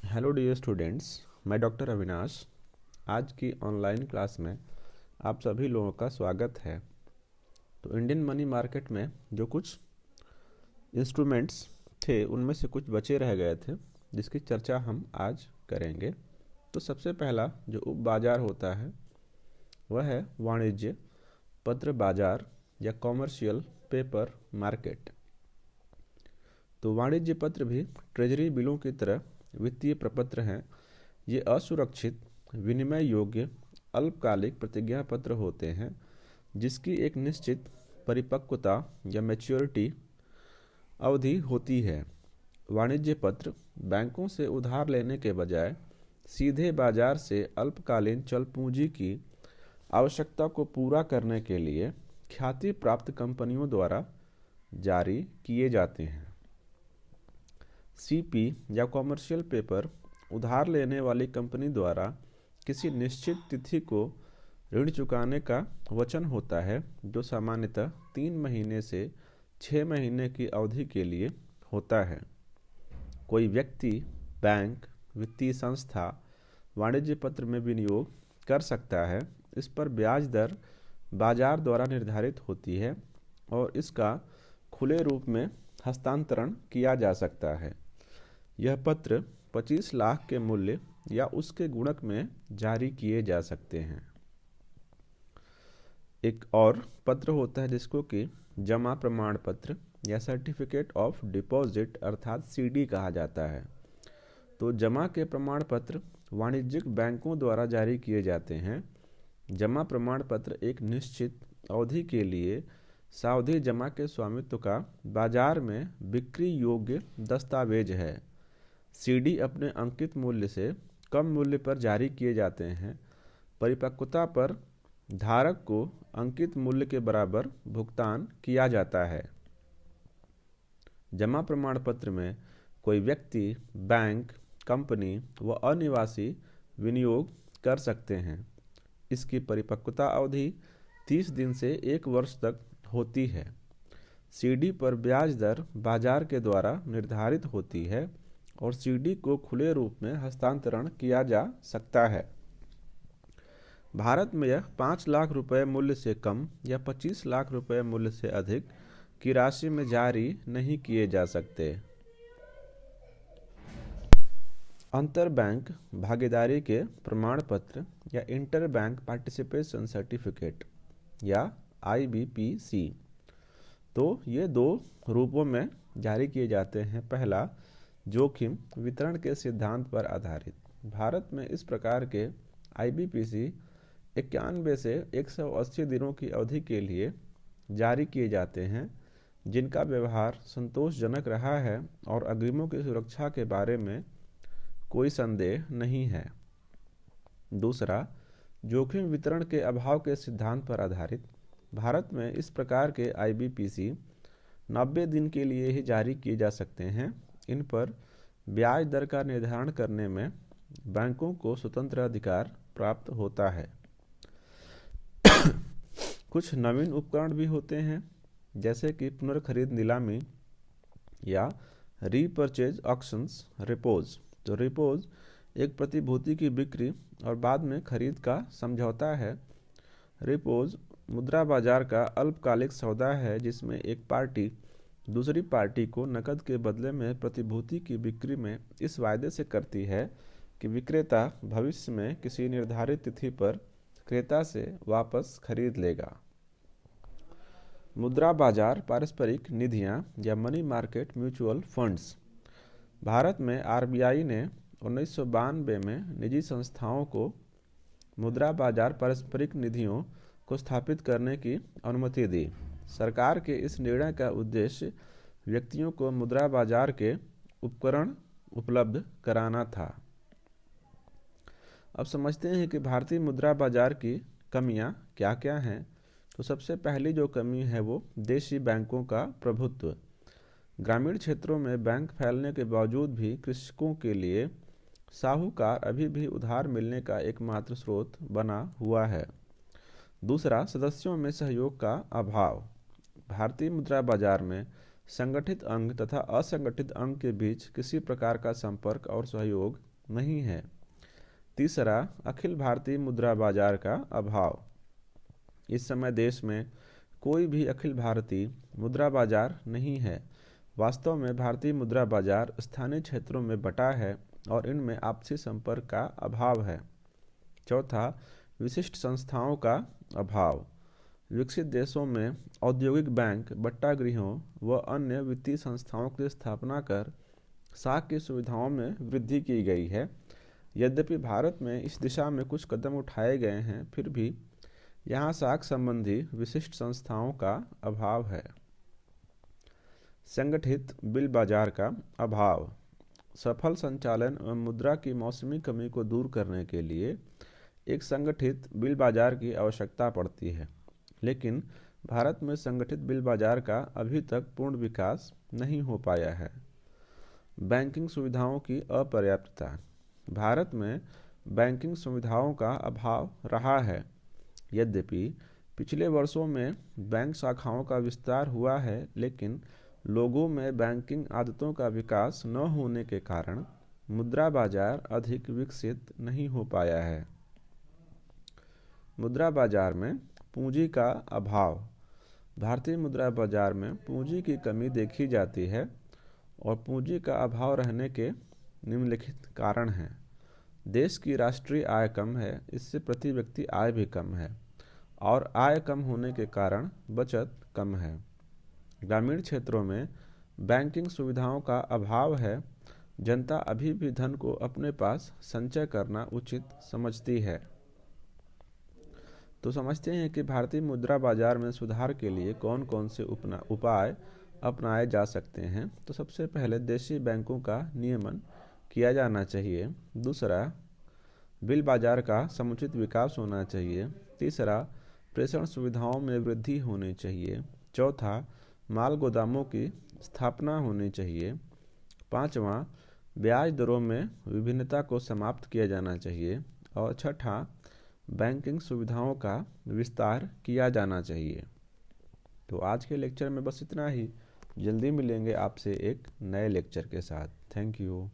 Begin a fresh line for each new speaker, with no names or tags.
Hello dear students, मैं doctor Avinash. आज की ऑनलाइन क्लास में आप सभी लोगों का स्वागत है। तो इंडियन मनी मार्केट में जो कुछ इंस्ट्रूमेंट्स थे उनमें से कुछ बचे रह गए थे, जिसकी चर्चा हम आज करेंगे। तो सबसे पहला जो उप बाजार होता है वह है वाणिज्य पत्र बाजार या कॉमर्शियल पेपर मार्केट। तो वाणिज्य पत्र भी ट्रेजरी बिलों की तरह वित्तीय प्रपत्र हैं। ये असुरक्षित विनिमय योग्य अल्पकालिक प्रतिज्ञा पत्र होते हैं जिसकी एक निश्चित परिपक्वता या मैच्योरिटी अवधि होती है। वाणिज्य पत्र बैंकों से उधार लेने के बजाय सीधे बाजार से अल्पकालीन चल पूंजी की आवश्यकता को पूरा करने के लिए ख्याति प्राप्त कंपनियों द्वारा जारी किए जाते हैं। सीपी या कॉमर्शियल पेपर उधार लेने वाली कंपनी द्वारा किसी निश्चित तिथि को ऋण चुकाने का वचन होता है, जो सामान्यतः 3 महीने से 6 महीने की अवधि के लिए होता है। कोई व्यक्ति, बैंक, वित्तीय संस्था वाणिज्य पत्र में विनियोग कर सकता है। इस पर ब्याज दर बाजार द्वारा निर्धारित होती है और इसका खुले रूप में हस्तांतरण किया जा सकता है। यह पत्र 25 लाख के मूल्य या उसके गुणक में जारी किए जा सकते हैं। एक और पत्र होता है जिसको कि जमा प्रमाण पत्र या सर्टिफिकेट ऑफ डिपॉजिट अर्थात सीडी कहा जाता है। तो जमा के प्रमाण पत्र वाणिज्यिक बैंकों द्वारा जारी किए जाते हैं। जमा प्रमाण पत्र एक निश्चित अवधि के लिए सावधि जमा के स्वामित्व का बाजार में बिक्री योग्य दस्तावेज है। सीडी अपने अंकित मूल्य से कम मूल्य पर जारी किए जाते हैं। परिपक्वता पर धारक को अंकित मूल्य के बराबर भुगतान किया जाता है। जमा प्रमाण पत्र में कोई व्यक्ति, बैंक, कंपनी व अनिवासी विनियोग कर सकते हैं। इसकी परिपक्वता अवधि 30 दिन से 1 वर्ष तक होती है। सीडी पर ब्याज दर बाजार के द्वारा निर्धारित होती है और सीडी को खुले रूप में हस्तांतरण किया जा सकता है। भारत में यह 5 लाख रुपए मूल्य से कम या 25 लाख रुपए मूल्य से अधिक की राशि में जारी नहीं किए जा सकते। अंतर बैंक भागीदारी के प्रमाण पत्र या इंटर बैंक पार्टिसिपेशन सर्टिफिकेट या IBPC, तो ये 2 रूपों में जारी किए जाते हैं। पहला, जोखिम वितरण के सिद्धांत पर आधारित। भारत में इस प्रकार के IBPC 91 से 180 दिनों की अवधि के लिए जारी किए जाते हैं, जिनका व्यवहार संतोषजनक रहा है और अग्रिमों की सुरक्षा के बारे में कोई संदेह नहीं है। दूसरा, जोखिम वितरण के अभाव के सिद्धांत पर आधारित। भारत में इस प्रकार के IBPC 90 दिन के लिए ही जारी किए जा सकते हैं। इन पर ब्याज दर का निर्धारण करने में बैंकों को स्वतंत्र अधिकार प्राप्त होता है। कुछ नवीन उपकरण भी होते हैं, जैसे कि पुनर्खरीद नीलामी या रीपर्चेज ऑक्शंस, रिपोज। तो रिपोज एक प्रतिभूति की बिक्री और बाद में खरीद का समझौता है। रिपोज मुद्रा बाजार का अल्पकालिक सौदा है जिसमें एक पार्टी दूसरी पार्टी को नकद के बदले में प्रतिभूति की बिक्री में इस वायदे से करती है कि विक्रेता भविष्य में किसी निर्धारित तिथि पर क्रेता से वापस खरीद लेगा। मुद्रा बाजार पारस्परिक निधियां या money market mutual funds. Bharat में RBI ने 1992 में निजी संस्थाओं को मुद्रा बाजार पारस्परिक निधियों को स्थापित करने की अनुमति दी। सरकार के इस निर्णय का उद्देश्य व्यक्तियों को मुद्रा बाजार के उपकरण उपलब्ध कराना था। अब समझते हैं कि भारतीय मुद्रा बाजार की कमियां क्या क्या हैं। तो सबसे पहली जो कमी है वो देशी बैंकों का प्रभुत्व। ग्रामीण क्षेत्रों में बैंक फैलने के बावजूद भी कृषकों के लिए साहूकार अभी भी उधार मिलने का एकमात्र स्रोत बना हुआ है। दूसरा, सदस्यों में सहयोग का अभाव। भारतीय मुद्रा बाजार में संगठित अंग तथा असंगठित अंग के बीच किसी प्रकार का संपर्क और सहयोग नहीं है। तीसरा, अखिल भारतीय मुद्रा बाजार का अभाव। इस समय देश में कोई भी अखिल भारतीय मुद्रा बाजार नहीं है। वास्तव में भारतीय मुद्रा बाजार स्थानीय क्षेत्रों में बटा है और इनमें आपसी संपर्क का अभाव है। चौथा, विशिष्ट संस्थाओं का अभाव। विकसित देशों में औद्योगिक बैंक, बट्टागृहों व अन्य वित्तीय संस्थाओं की स्थापना कर साख की सुविधाओं में वृद्धि की गई है। यद्यपि भारत में इस दिशा में कुछ कदम उठाए गए हैं, फिर भी यहाँ साख संबंधी विशिष्ट संस्थाओं का अभाव है। संगठित बिल बाजार का अभाव। सफल संचालन एवं मुद्रा की मौसमी कमी को दूर करने के लिए एक संगठित बिल बाजार की आवश्यकता पड़ती है, लेकिन भारत में संगठित बिल बाजार का अभी तक पूर्ण विकास नहीं हो पाया है। बैंकिंग सुविधाओं की अपर्याप्तता। भारत में बैंकिंग सुविधाओं का अभाव रहा है। यद्यपि पिछले वर्षों में बैंक शाखाओं का विस्तार हुआ है, लेकिन लोगों में बैंकिंग आदतों का विकास न होने के कारण मुद्रा बाजार अधिक विकसित नहीं हो पाया है। मुद्रा बाजार में पूंजी का अभाव। भारतीय मुद्रा बाजार में पूंजी की कमी देखी जाती है और पूंजी का अभाव रहने के निम्नलिखित कारण हैं। देश की राष्ट्रीय आय कम है, इससे प्रति व्यक्ति आय भी कम है और आय कम होने के कारण बचत कम है। ग्रामीण क्षेत्रों में बैंकिंग सुविधाओं का अभाव है। जनता अभी भी धन को अपने पास संचय करना उचित समझती है। तो समझते हैं कि भारतीय मुद्रा बाजार में सुधार के लिए कौन कौन से उपाय अपनाए जा सकते हैं। तो सबसे पहले देशी बैंकों का नियमन किया जाना चाहिए। दूसरा, बिल बाजार का समुचित विकास होना चाहिए। तीसरा, प्रेषण सुविधाओं में वृद्धि होनी चाहिए। चौथा, माल गोदामों की स्थापना होनी चाहिए। पाँचवा, ब्याज दरों में विभिन्नता को समाप्त किया जाना चाहिए। और छठा, बैंकिंग सुविधाओं का विस्तार किया जाना चाहिए। तो आज के लेक्चर में बस इतना ही। जल्दी मिलेंगे आपसे एक नए लेक्चर के साथ। Thank you.